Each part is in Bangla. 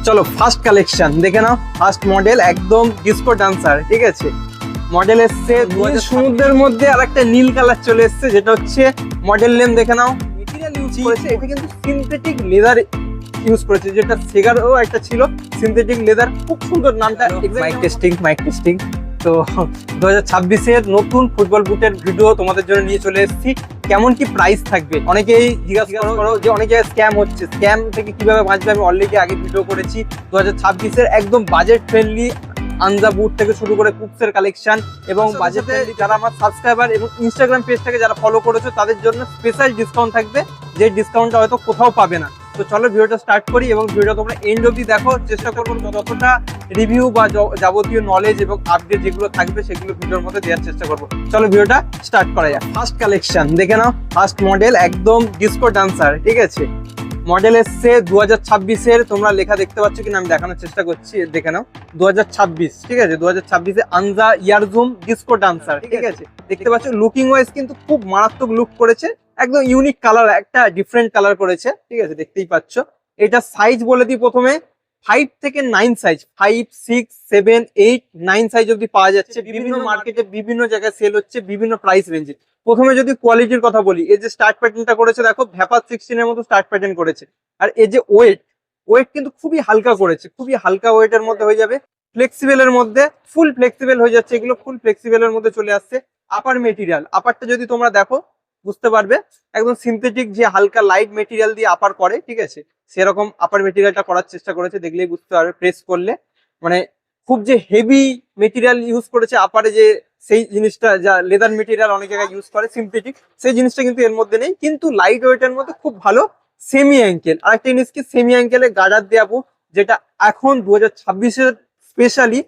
চলো ফার্স্ট কালেকশন দেখে নাও। ফার্স্ট মডেল একদম ডিস্কো ডান্সার, ঠিক আছে। মডেল এসছে সমুদ্রের মধ্যে আর একটা নীল কালার চলে এসছে, যেটা হচ্ছে মডেল নেম দেখে নাও। মেটেরিয়াল ইউজ করেছে এটা কিন্তু সিনথেটিক লেদার ইউজ করেছে, যেটা সেগারও একটা ছিল সিনথেটিক লেদার। খুব সুন্দর নামটা। Mike testing. তো 2026-এর নতুন ফুটবল বুটের ভিডিও তোমাদের জন্য নিয়ে চলে এসেছি। কেমন কি প্রাইস থাকবে অনেকেই জিজ্ঞাসা করো যে অনেক জায়গায় স্ক্যাম হচ্ছে, স্ক্যাম থেকে কিভাবে বাঁচবে। আমি অলরেডি আগে ভিডিও করেছি। 2026-এর একদম বাজেট ফ্রেন্ডলি আনজা বুট থেকে শুরু করে কুকসের কালেকশন এবং বাজেটে যারা আমার সাবস্ক্রাইবার এবং ইনস্টাগ্রাম পেজটাকে যারা ফলো করেছো তাদের জন্য স্পেশাল ডিসকাউন্ট থাকবে, যে ডিসকাউন্টটা হয়তো কোথাও পাবে না। তো চলো ভিডিওটা স্টার্ট করি এবং ভিডিওটা তোমরা এন্ড অবধি দেখো। চেষ্টা করবো যতটা রিভিউ বা যাবতীয় নলেজ এবং আপডেট যেগুলো থাকবে সেগুলো ভিডিওর মধ্যে দেওয়ার চেষ্টা করবো। চলো ভিডিওটা স্টার্ট করা যাক। ফার্স্ট কালেকশন দেখে নাও। ফার্স্ট মডেল একদম ডিস্কো ডান্সার, ঠিক আছে। মডেল এসছে 2026-এর। তোমরা লেখা দেখতে পাচ্ছ কিনা আমি দেখানোর চেষ্টা করছি, দেখে নাও 2026, ঠিক আছে। 2026-এ আনজা ইয়ারজুম ডিস্কো ডান্সার, ঠিক আছে। দেখতে পাচ্ছ লুকিং ওয়াইজ কিন্তু খুব মারাত্মক লুক করেছে, একদম ইউনিক কালার, একটা ডিফারেন্ট কালার করেছে, ঠিক আছে। দেখতেই পাচ্ছ। এটা সাইজ বলে দিই প্রথমে, 5 থেকে 9 সাইজ, 5, 6, 7, 8, 9 সাইজ অব্দি পাওয়া যাচ্ছে। বিভিন্ন মার্কেটে বিভিন্ন জায়গায় সেল হচ্ছে বিভিন্ন প্রাইস রেঞ্জে। প্রথমে যদি কোয়ালিটির কথা বলি, এই যে স্টার্ট প্যাটার্নটা করেছে দেখো, ভ্যাপার 16 এর মতো স্টার্ট প্যাটার্ন করেছে। আর এই যে ওয়েট কিন্তু খুবই হালকা করেছে, খুবই হালকা ওয়েটের মধ্যে হয়ে যাবে। ফ্লেক্সিবলের মধ্যে ফুল ফ্লেক্সিবল হয়ে যাচ্ছে, এগুলো ফুল ফ্লেক্সিবলের মধ্যে চলে আসছে। আপার মেটেরিয়াল, আপারটা যদি তোমরা দেখো বুঝতে পারবে, একদম সিনথেটিক যে হালকা লাইট মেটেরিয়াল দিয়ে আপার করে, ঠিক আছে, সেরকম আপার মেটেরিয়ালটা করার চেষ্টা করেছে। দেখলেই বুঝতে পারবে, প্রেস করলে মানে খুব যে হেভি মেটেরিয়াল ইউজ করেছে আপারে, যে সেই জিনিসটা যা লেদার মেটেরিয়াল অনেক জায়গায় ইউজ করে সিনথেটিক, সেই জিনিসটা কিন্তু এর মধ্যে নেই। কিন্তু লাইট ওয়েটের মধ্যে খুব ভালো সেমি অ্যাঙ্কেল। আরেকটা জিনিস কি, সেমি অ্যাঙ্কেলে গার্ডার দেওয়া বুট, যেটা এখন 2026-এর স্পেশালি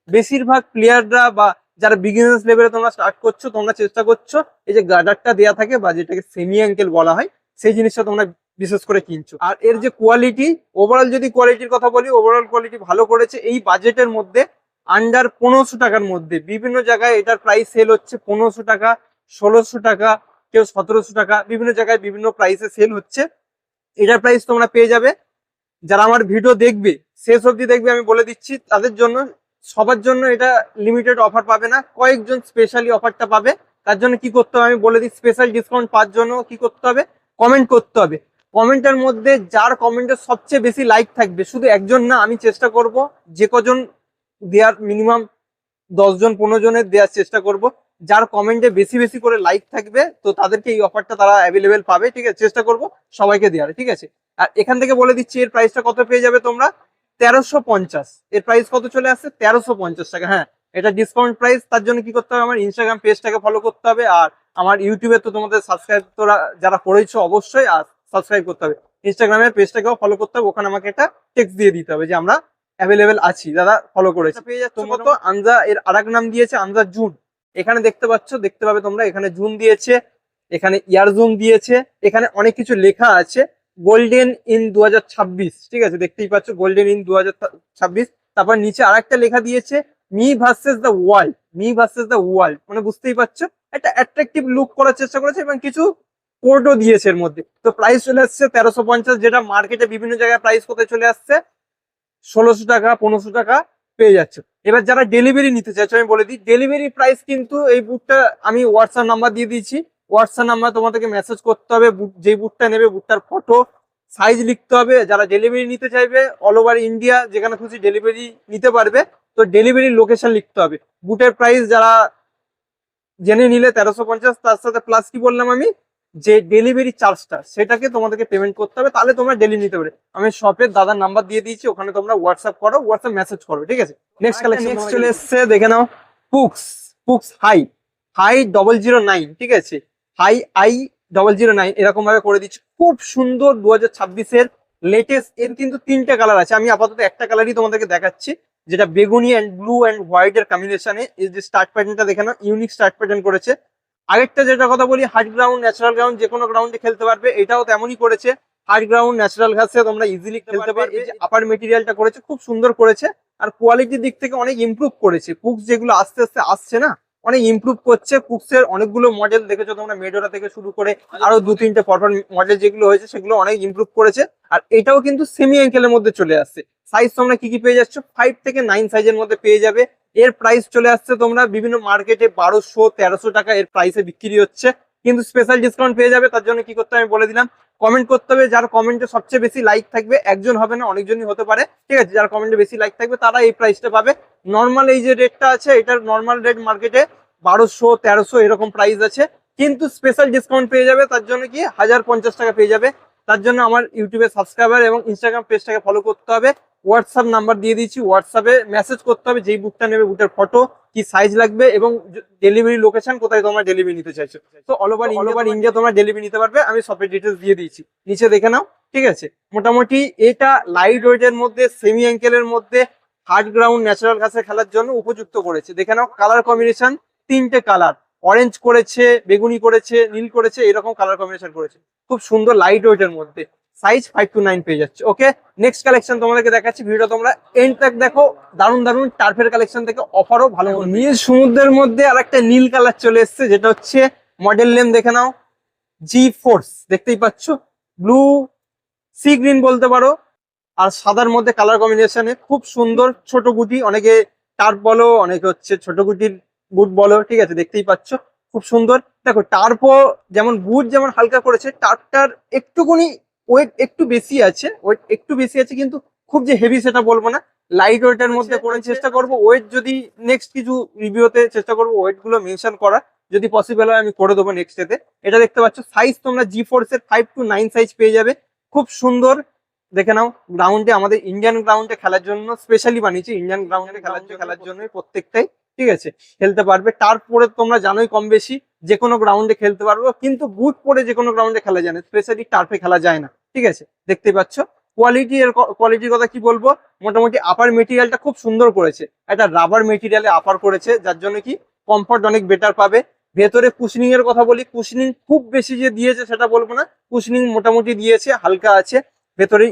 বেশিরভাগ প্লেয়াররা বা যারা বিগিনার্স লেভেলে তোমরা স্টার্ট করছো, তোমরা চেষ্টা করছো এই যে গার্ডারটা দেওয়া থাকে বা যেটাকে সেমি অ্যাঙ্কেল বলা হয়, সেই জিনিসটা তোমরা বিশেষ করে কিনছো। আর এর যে কোয়ালিটি, ওভারঅল যদি কোয়ালিটির কথা বলি, ওভারঅল কোয়ালিটি ভালো করেছে। এই বাজেটের মধ্যে আন্ডার 1500 টাকার মধ্যে বিভিন্ন জায়গায় এটার প্রাইস সেল হচ্ছে 1500 টাকা, 1600 টাকা, কেউ 1700 টাকা, বিভিন্ন জায়গায় বিভিন্ন প্রাইসে সেল হচ্ছে। এটার প্রাইস তোমরা পেয়ে যাবে, যারা আমার ভিডিও দেখবে শেষ অবধি দেখবে, আমি বলে দিচ্ছি তাদের জন্য, সবার জন্য এটা লিমিটেড অফার পাবে না, কয়েকজন স্পেশালি অফারটা পাবে। তার জন্য কি করতে হবে আমি বলে দিই, স্পেশাল ডিসকাউন্ট পাওয়ার জন্য কি করতে হবে, কমেন্ট করতে হবে। কমেন্টের মধ্যে যার কমেন্টের সবচেয়ে বেশি লাইক থাকবে, শুধু একজন না, আমি চেষ্টা করব যে কজন দেওয়ার, মিনিমাম 10 জন 15 জনের দেওয়ার চেষ্টা করব। যার কমেন্টে বেশি বেশি করে লাইক থাকবে তো তাদেরকে এই অফারটা তারা অ্যাভেলেবেল পাবে, ঠিক আছে। চেষ্টা করব সবাইকে দেওয়ার, ঠিক আছে। আর এখান থেকে বলে দিচ্ছি এর প্রাইসটা কত পেয়ে যাবে তোমরা, 1350। এর প্রাইস কত চলে আসছে, 1350 টাকা। হ্যাঁ, এটা ডিসকাউন্ট প্রাইস। তার জন্য কি করতে হবে, আমার ইনস্টাগ্রাম পেজটাকে ফলো করতে হবে। আর আমার ইউটিউবে তো তোমাদের সাবস্ক্রাইব তোরা যারা করেছো অবশ্যই আর সাবস্ক্রাইব করতে হবে। ইনস্টাগ্রামের পেজটাকেও ফলো করতে হবে, ওখানে আমাকে একটা টেক্সট দিয়ে দিতে হবে যে আমরা অ্যাভেলেবেল আছি, দাদা ফলো করেছে। পেয়ে যাচ্ছে মতো আনজা, এর আরেক নাম দিয়েছে আনজা জুন। এখানে দেখতে পাচ্ছ, দেখতে পাবে তোমরা, এখানে জুন দিয়েছে, এখানে ইয়ার জুন দিয়েছে, এখানে অনেক কিছু লেখা আছে। গোল্ডেন ইন 2026, ঠিক আছে, দেখতেই পাচ্ছ গোল্ডেন ইন 2026। তারপর নিচে আরেকটা লেখা দিয়েছে me versus the world, me versus the world, মানে বুঝতেই পারছো একটা অ্যাট্রাকটিভ লুক করার চেষ্টা করেছে এবং কিছু কোডও দিয়েছে এর মধ্যে। তো প্রাইস চলে আসছে 1350, যেটা মার্কেটে বিভিন্ন জায়গায় প্রাইস কোথায় চলে আসছে 1600 টাকা, 1500 টাকা পেয়ে যাচ্ছে। এবার যারা ডেলিভারি নিতে চাইছো আমি বলে দিই, ডেলিভারি প্রাইস কিন্তু এই বুটটা আমি হোয়াটসঅ্যাপ নাম্বার দিয়ে দিয়েছি। হোয়াটসঅ্যাপ নাম্বার তোমাদেরকে মেসেজ করতে হবে, যে বুটটা নেবে বুটটার ফটো সাইজ লিখতে হবে। যারা ডেলিভারি নিতে চাইবে অল ওভার ইন্ডিয়া যেখানে খুশি ডেলিভারি নিতে পারবে, তো ডেলিভারি লোকেশন লিখতে হবে। বুটের প্রাইস যারা জেনে নিলে 1350, তার সাথে প্লাস কি বললাম আমি, যে ডেলিভারি চার্জটা সেটাকে তোমাদেরকে পেমেন্ট করতে হবে, তাহলে তোমরা ডেলি নিতে পারবে। আমি শপের দাদার নাম্বার দিয়ে দিয়েছি, ওখানে তোমরা হোয়াটসঅ্যাপ করো, হোয়াটসঅ্যাপ মেসেজ করো, ঠিক আছে। নেক্সট কালেকশন নেক্সট চলে এসছে, দেখে নাও। পুক্স হাই 009, ঠিক আছে, হাই 009 এরকম ভাবে করে দিচ্ছি, খুব সুন্দর। 2026-এর লেটেস্ট। এর কিন্তু 3টে কালার আছে, আমি আপাতত একটা কালারই তোমাদেরকে দেখাচ্ছি, যেটা বেগুনি অ্যান্ড ব্লু অ্যান্ড হোয়াইট এর কম্বিনেশনে। এই যে স্টার্ট প্যাটার্নটা দেখে নাও, ইউনিক স্টার্ট প্যাটার্ন করেছে। আরেকটা যেটা কথা বলি, হার্ড গ্রাউন্ড ন্যাচারাল গ্রাউন্ড যে কোনো গ্রাউন্ডে খেলতে পারবে, এটাও তেমনই করেছে। হার্ড গ্রাউন্ড ন্যাচারাল ঘাসে তোমরা ইজিলি খেলতে পারবে। এই যে আপার মেটেরিয়ালটা করেছে খুব সুন্দর করেছে, আর কোয়ালিটির দিক থেকে অনেক ইমপ্রুভ করেছে। পুক্স যেগুলো আস্তে আস্তে আসছে না, অনেক ইমপ্রুভ করছে। পুক্সের অনেকগুলো মডেল দেখেছো তোমরা, মেডোরা থেকে শুরু করে আরো 2-3টে পরপর মডেল যেগুলো হয়েছে সেগুলো অনেক ইমপ্রুভ করেছে। আর এটাও কিন্তু সেমি অ্যাঙ্কেলের মধ্যে চলে আসছে। সাইজ তোমরা কি কি পেয়ে যাচ্ছ, 5 থেকে 9 সাইজের মধ্যে পেয়ে যাবে। এর প্রাইস চলে আসছে তোমরা বিভিন্ন মার্কেটে 1200-1300 টাকা এর প্রাইসে বিক্রি হচ্ছে, কিন্তু স্পেশাল ডিসকাউন্ট পেয়ে যাবে। তার জন্য কি করতে হবে আমি বলে দিলাম, কমেন্ট করতে হবে। যার কমেন্টে সবচেয়ে বেশি লাইক থাকবে, একজন হবে না অনেকজনই হতে পারে, ঠিক আছে, যার কমেন্টে বেশি লাইক থাকবে তারা এই প্রাইসটা পাবে। নর্মাল এই যে রেটটা আছে, এটার নর্মাল রেট মার্কেটে 1200-1300 এরকম প্রাইস আছে, কিন্তু স্পেশাল ডিসকাউন্ট পেয়ে যাবে। তার জন্য কি 1050 টাকা পেয়ে যাবে। তার জন্য আমার ইউটিউবে সাবস্ক্রাইবার এবং ইনস্টাগ্রাম পেজটাকে ফলো করতে হবে। হোয়াটসঅ্যাপ নাম্বার দিয়ে দিচ্ছি, হোয়াটসঅ্যাপে মেসেজ করতে হবে যেই বুকটা নেবে, বুকের ফটো, কি সাইজ লাগবে এবং ডেলিভারি লোকেশন কোথায় তোমরা ডেলিভারি নিতে চাইছো। তো অল ওভার ইন্ডিয়া তোমরা ডেলিভারি নিতে পারবে। আমি শপের ডিটেলস দিয়ে দিয়েছি, নিচে দেখে নাও, ঠিক আছে। মোটামুটি এটা লাইট ওয়েটের মধ্যে, সেমি অ্যাঙ্কেলের মধ্যে, হার্ড গ্রাউন্ড ন্যাচারাল ঘাসে খেলার জন্য উপযুক্ত করেছে। দেখে নাও কালার কম্বিনেশন, 3টে কালার, অরেঞ্জ করেছে, বেগুনি করেছে, নীল করেছে, এরকম কালার কম্বিনেশন করেছে, খুব সুন্দর লাইট ওয়েটের মধ্যে। সাইজ 5 to 9 পেয়ে যাচ্ছে। ওকে, নেক্সট কালেকশন তোমাদেরকে দেখাচ্ছি, ভিডিওটা তোমরা এন্ড তক দেখো। দারুন দারুন টার্ফের কালেকশন থেকে অফারও ভালো। নীল সমুদ্রের মধ্যে আর একটা নীল কালার চলে এসছে, যেটা হচ্ছে মডেল নেম দেখে নাও, জি ফোর্স। দেখতেই পাচ্ছ, ব্লু সি গ্রিন বলতে পারো, আর সাদার মধ্যে কালার কম্বিনেশনে খুব সুন্দর। ছোট গুটি, অনেকে টার্প বলো, অনেকে হচ্ছে ছোট গুটির বুট বলো, ঠিক আছে, দেখতেই পাচ্ছ খুব সুন্দর। দেখো টার্পও যেমন বুট যেমন হালকা করেছে, টার্পটার একটুকুনি ওয়েট একটু বেশি আছে, কিন্তু খুব যে হেভি সেটা বলবো না, লাইট ওয়েটের মধ্যে করে চেষ্টা করবো। ওয়েট যদি নেক্সট কিছু রিভিউতে চেষ্টা করবো ওয়েট গুলো মেনশন করার, যদি পসিবল হয় আমি করে দেবো নেক্সট এতে। এটা দেখতে পাচ্ছ, সাইজ তোমরা জি ফোর্স এর 5 to 9 সাইজ পেয়ে যাবে, খুব সুন্দর। দেখে নাও, গ্রাউন্ডে আমাদের ইন্ডিয়ান গ্রাউন্ডে খেলার জন্য স্পেশালি বানিয়েছি, ইন্ডিয়ান গ্রাউন্ডে খেলার জন্য প্রত্যেকটাই, ঠিক আছে, খেলতে পারবে। টার্ফ পরে তোমরা জানোই কম বেশি যে কোনো গ্রাউন্ডে খেলতে পারবো, কিন্তু বুট পরে যে কোনো গ্রাউন্ডে খেলা যায় না, স্পেশালি টার্ফে খেলা যায় না, ঠিক আছে। দেখতে পাচ্ছ কোয়ালিটির কথা কি বলবো, মোটামুটি আপার মেটেরিয়ালটা খুব সুন্দর করেছে, একটা রাবার মেটেরিয়ালে আপার করেছে, যার জন্য কি কমফর্ট অনেক বেটার পাবে। ভেতরে কুশনিং এর কথা বলি, কুশনিং খুব বেশি যে দিয়েছে সেটা বলবো না, কুশনিং মোটামুটি দিয়েছে, হালকা আছে। ভেতরে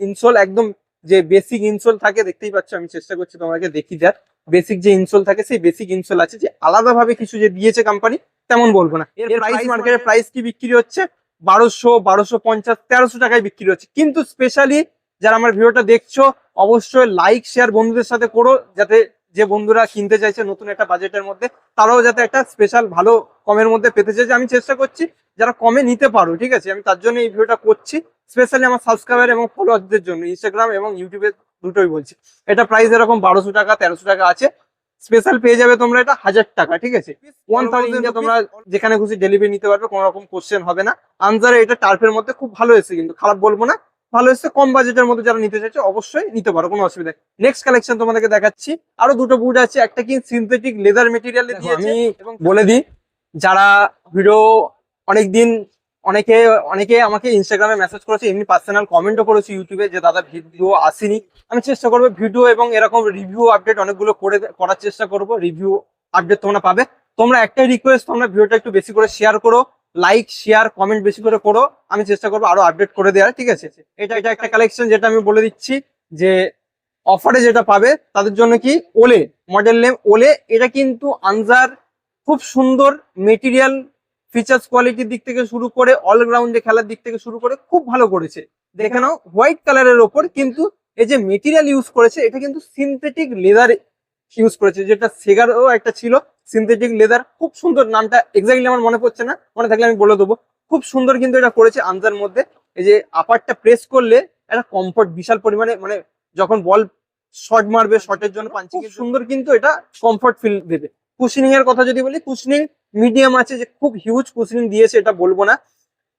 ইনসোল একদম যে বেসিক ইনসোল থাকে, দেখতেই পাচ্ছ, আমি চেষ্টা করছি তোমাকে দেখি দেখ, বেসিক যে ইনসোল থাকে সেই বেসিক ইনসোল আছে, যে আলাদাভাবে কিছু যে দিয়েছে কোম্পানি তেমন বলবো না। এর প্রাইস মার্কেটের প্রাইস কি বিক্রি হচ্ছে 1200-1250-1300 টাকায় বিক্রি হচ্ছে, কিন্তু স্পেশালি যারা আমার ভিডিওটা দেখছো অবশ্যই লাইক শেয়ার বন্ধুদের সাথে করো, যাতে যে বন্ধুরা কিনতে চাইছে নতুন একটা বাজেটের মধ্যে, তারাও যাতে একটা স্পেশাল ভালো কমের মধ্যে পেতে চাইছে। আমি চেষ্টা করছি যারা কমে নিতে পারো, ঠিক আছে, আমি তার জন্য এই ভিডিওটা করছি, স্পেশালি আমার সাবস্ক্রাইবার এবং ফলোয়ারদের জন্য, ইনস্টাগ্রাম এবং ইউটিউবে দুটোই বলছি। এটা প্রাইস এরকম 1200 টাকা 1300 টাকা আছে, স্পেশাল পেয়ে যাবে তোমরা এটা 1000 টাকা, ঠিক আছে। 1000 তোমরা যেখানে খুশি ডেলিভারি নিতে পারবে, কোনো রকম কোশ্চেন হবে না। আনজারে এটা টার্ফের মধ্যে খুব ভালো এসেছে, কিন্তু খারাপ বলবো না, ভালো এসেছে। কম বাজেটের মধ্যে যারা নিতে চাইছে অবশ্যই নিতে পারো, কোনো অসুবিধা নেই। নেক্সট কালেকশন তোমাদেরকে দেখাচ্ছি, আরো দুটো বুট আছে, একটা কি সিনথেটিক লেদার মেটেরিয়াল দিয়েছে। আমি বলে দিই, যারা ভিডিও অনেকদিন অনেকে আমাকে ইনস্টাগ্রামে মেসেজ করেছে, এমনি পার্সোনাল কমেন্টও করেছে ইউটিউবে, যে দাদা ভিডিও আসেনি। আমি চেষ্টা করবো ভিডিও এবং এরকম রিভিউ আপডেট অনেকগুলো করার চেষ্টা করবো, রিভিউ আপডেট তোমরা পাবে। তোমরা একটাই রিকোয়েস্ট, তোমরা ভিডিওটা একটু বেশি করে শেয়ার করো, লাইক শেয়ার কমেন্ট বেশি করে করো, আমি চেষ্টা করবো আরো আপডেট করে দেওয়ার, ঠিক আছে। এটা একটা কালেকশন যেটা আমি বলে দিচ্ছি, যে অফারে যেটা পাবে তাদের জন্য কি ওলে, মডেল নেম ওলে। এটা কিন্তু আনজার খুব সুন্দর মেটেরিয়াল, ফিচার্স কোয়ালিটির দিক থেকে শুরু করে অলরাউন্ডে খেলার দিক থেকে শুরু করে খুব ভালো করেছে। দেখে নাও, হোয়াইট কালারের ওপর কিন্তু এই যে মেটেরিয়াল ইউজ করেছে, এটা কিন্তু সিনথেটিক লেদার ইউজ করেছে, যেটা সেগারও একটা ছিল সিনথেটিক লেদার, খুব সুন্দর। নামটা এক্স্যাক্টলি আমার মনে পড়ছে না, মনে থাকলে আমি বলে দেবো। খুব সুন্দর কিন্তু এটা করেছে আনজার মধ্যে। এই যে আপারটা প্রেস করলে একটা কমফর্ট বিশাল পরিমাণে, মানে যখন বল শট মারবে, শটের জন্য পাঞ্চিং সুন্দর, কিন্তু এটা কমফর্ট ফিল দেবে। কুশনিং এর কথা যদি বলি, কুশনিং মিডিয়াম আছে, যে খুব হিউজ কুশনিং দিয়েছে এটা বলবো না,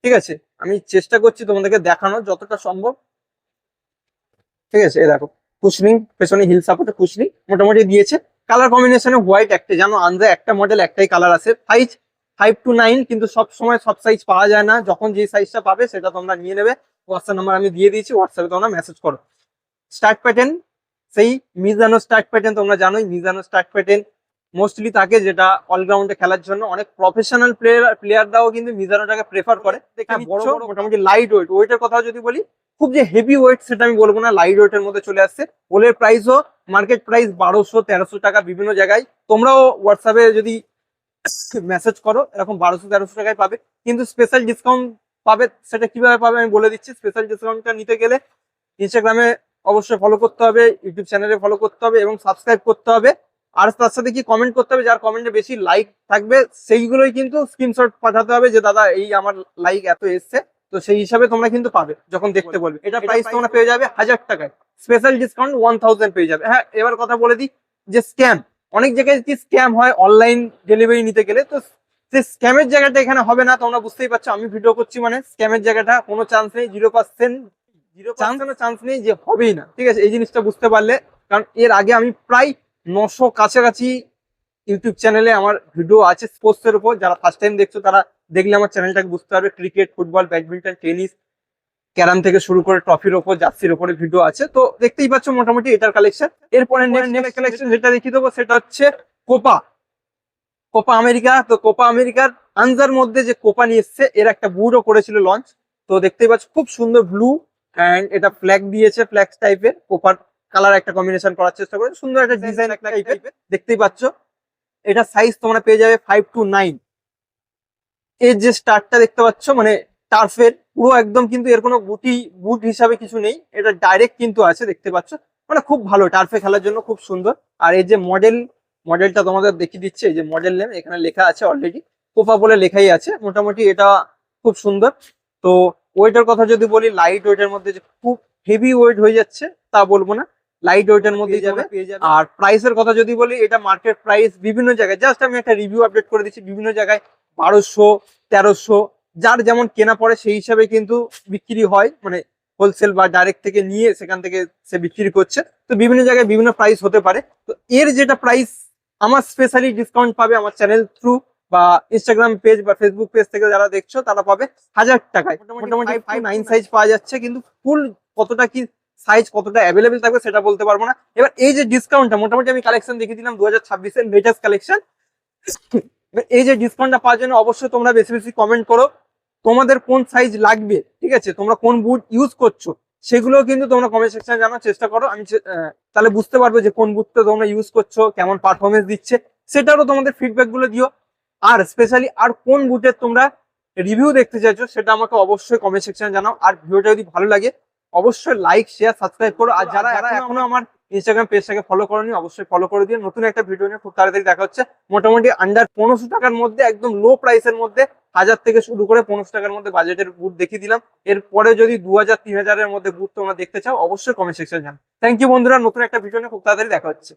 ঠিক আছে। আমি চেষ্টা করছি তোমাদেরকে দেখানোর যতটা সম্ভব, ঠিক আছে। এই দেখো কুশনিং, পেছনে হিল সাপোর্টে কুশনিং মোটামুটি দিয়েছে। কালার কম্বিনেশনে হোয়াইট একটা, জানো আনজা একটা মডেল একটাই কালার আছে। সাইজ 5 to 9, কিন্তু সব সময় সব সাইজ পাওয়া যায় না, যখন যে সাইজটা পাবে সেটা তোমরা নিয়ে নেবে। হোয়াটসঅ্যাপ নাম্বার আমি দিয়ে দিয়েছি, হোয়াটসঅ্যাপে তোমরা মেসেজ করো। স্টার্ট প্যাটার্ন সেই মিজানো স্টার্ট প্যাটার্ন, তোমরা জানোই মিজানো স্টার্ট প্যাটার্ন মোস্টলি থাকে, যেটা অলরাউন্ডে খেলার জন্য অনেক প্রফেশনাল প্লেয়াররাও কিন্তু মিজানোটাকে প্রেফার করে। বড় মোটামুটি লাইট ওয়েটের কথা যদি বলি, খুব যে হেভি ওয়েট সেটা আমি বলবো না, লাইট ওয়েটের মধ্যে চলে আসছে। ওলের প্রাইসও মার্কেট প্রাইস 1200-1300 টাকা বিভিন্ন জায়গায়, তোমরাও হোয়াটসঅ্যাপে যদি মেসেজ করো এরকম 1200-1300 টাকায় পাবে, কিন্তু স্পেশাল ডিসকাউন্ট পাবে। সেটা কিভাবে পাবে আমি বলে দিচ্ছি। স্পেশাল ডিসকাউন্টটা নিতে গেলে ইনস্টাগ্রামে অবশ্যই ফলো করতে হবে, ইউটিউব চ্যানেলে ফলো করতে হবে এবং সাবস্ক্রাইব করতে হবে। আর তার সাথে কি কমেন্ট করতে হবে, যার কমেন্টে বেশি লাইক থাকবে সেইগুলোই কিন্তু স্ক্রিনশট পাঠাতে হবে যে দাদা এই আমার লাইক এত এসছে, তো সেই হিসাবে তোমরা কিন্তু পাবে যখন দেখতে বলবে। এটা প্রাইস তোমরা পেয়ে যাবে 1000 টাকায়, স্পেশাল ডিসকাউন্ট 1000 পেয়ে যাবে। হ্যাঁ, এবার কথা বলে দিই যে স্ক্যাম, অনেক জায়গায় কি স্ক্যাম হয় অনলাইন ডেলিভারি নিতে গেলে, তো সেই স্ক্যামের জায়গাটা এখানে হবে না। তোমরা বুঝতেই পারছো আমি ভিডিও করছি মানে স্ক্যামের জায়গাটা কোনো চান্স নেই, 0% চান্স নেই যে হবেই না, ঠিক আছে? এই জিনিসটা বুঝতে পারলে, কারণ এর আগে আমি প্রায় 900 কাছাকাছি ইউটিউব চ্যানেলে আমার ভিডিও আছে স্পোর্টস এর উপর। যারা ফার্স্ট টাইম দেখছো তারা দেখলে আমার চ্যানেলটাকে বুঝতে পারবে। Cricket, football, badminton, tennis, carrom থেকে শুরু করে ট্রফির ওপর, জার্সির ওপরে ভিডিও আছে। তো দেখতেই পাচ্ছ মোটামুটি এটার কালেকশন। এরপরে নেক্সট কালেকশন যেটা দেখিয়ে দেবো সেটা হচ্ছে কোপা কোপা আমেরিকা। তো কোপা আমেরিকার আনজার মধ্যে যে কোপা নিয়ে এসছে, এর একটা বুটও করেছিল লঞ্চ। তো দেখতেই পাচ্ছ খুব সুন্দর ব্লু অ্যান্ড এটা ফ্ল্যাগ দিয়েছে, ফ্ল্যাগ টাইপের কোপার কালার একটা কম্বিনেশন করার চেষ্টা করেছে, সুন্দর একটা ডিজাইন টাইপের দেখতেই পাচ্ছ। এটা সাইজ তোমরা পেয়ে যাবে 5 to 9। এর যে স্টারটা দেখতে পাচ্ছ মানে টার্ফের পুরো একদম, কিন্তু এর কোনো বুট হিসাবে কিছু নেই, এটা ডাইরেক্ট কিন্তু আছে দেখতে পাচ্ছ। মানে খুব ভালো টার্ফে খেলার জন্য, খুব সুন্দর। আর এই যে মডেলটা তোমাদের দেখিয়ে দিচ্ছে, এই যে মডেল নেম এখানে লেখা আছে অলরেডি, কোপা বলে লেখাই আছে। মোটামুটি এটা খুব সুন্দর। তো ওয়েটের কথা যদি বলি, লাইট ওয়েটের মধ্যে যে খুব হেভি ওয়েট হয়ে যাচ্ছে তা বলবো না, লাইট ওয়েটের মধ্যেই যাবে। আর প্রাইসের কথা যদি বলি, এটা মার্কেট প্রাইস বিভিন্ন জায়গায়, জাস্ট আমি একটা রিভিউ আপডেট করে দিচ্ছি, বিভিন্ন জায়গায় 1200, 1300, যার যেমন কেনা পড়ে সেই হিসাবে কিন্তু বিক্রি হয়, মানে হোলসেল বা ডাইরেক্ট থেকে নিয়ে সেখান থেকে সে বিক্রি করছে। তো বিভিন্ন জায়গায় বিভিন্ন প্রাইস হতে পারে। তো এর যেটা প্রাইস আমার স্পেশালি ডিসকাউন্ট পাবে আমার চ্যানেল থ্রু বা ইনস্টাগ্রাম পেজ বা ফেসবুক পেজ থেকে যারা দেখছো তারা পাবে 1000 টাকায়। মোটামুটি 5 to 9 সাইজ পাওয়া যাচ্ছে, কিন্তু ফুল কতটা কি সাইজ কতটা অ্যাভেলেবেল থাকবে সেটা বলতে পারবো না। এবার এই যে ডিসকাউন্টটা, মোটামুটি আমি কালেকশন দেখিয়ে দিলাম 2026-এর লেটেস্ট কালেকশন। এই যে ডিসকাউন্টটা পাওয়ার জন্য অবশ্যই তোমরা বেশি বেশি কমেন্ট করো তোমাদের কোন সাইজ লাগবে, ঠিক আছে? তোমরা কোন বুট ইউজ করছো সেগুলো কিন্তু তোমরা কমেন্ট সেকশনে জানার চেষ্টা করো। আমি তাহলে বুঝতে পারবো যে কোন বুটটা তোমরা ইউজ করছো, কেমন পারফরমেন্স দিচ্ছে, সেটারও তোমাদের ফিডব্যাক গুলো দিও। আর স্পেশালি আর কোন বুটের তোমরা রিভিউ দেখতে চাইছো সেটা আমাকে অবশ্যই কমেন্ট সেকশনে জানাও। আর ভিডিওটা যদি ভালো লাগে অবশ্যই লাইক, শেয়ার, সাবস্ক্রাইব করো। আর যারা এখনো আমার ইনস্টাগ্রাম পেজটাকে ফলো করোনি অবশ্যই ফলো করে দিও। নতুন একটা ভিডিও নিয়ে খুব তাড়াতাড়ি দেখা হচ্ছে। মোটামুটি আন্ডার 1500 টাকার মধ্যে, একদম লো প্রাইসের মধ্যে, 1000 থেকে শুরু করে 1500 টাকার মধ্যে বাজেটের বুট দেখিয়ে দিলাম। এরপরে যদি 2000, 3000 এর মধ্যে বুট তোমরা দেখতে চাও অবশ্যই কমেন্ট সেকশনে জানাও। থ্যাংক ইউ বন্ধুরা, নতুন একটা ভিডিও নিয়ে খুব তাড়াতাড়ি দেখা হচ্ছে।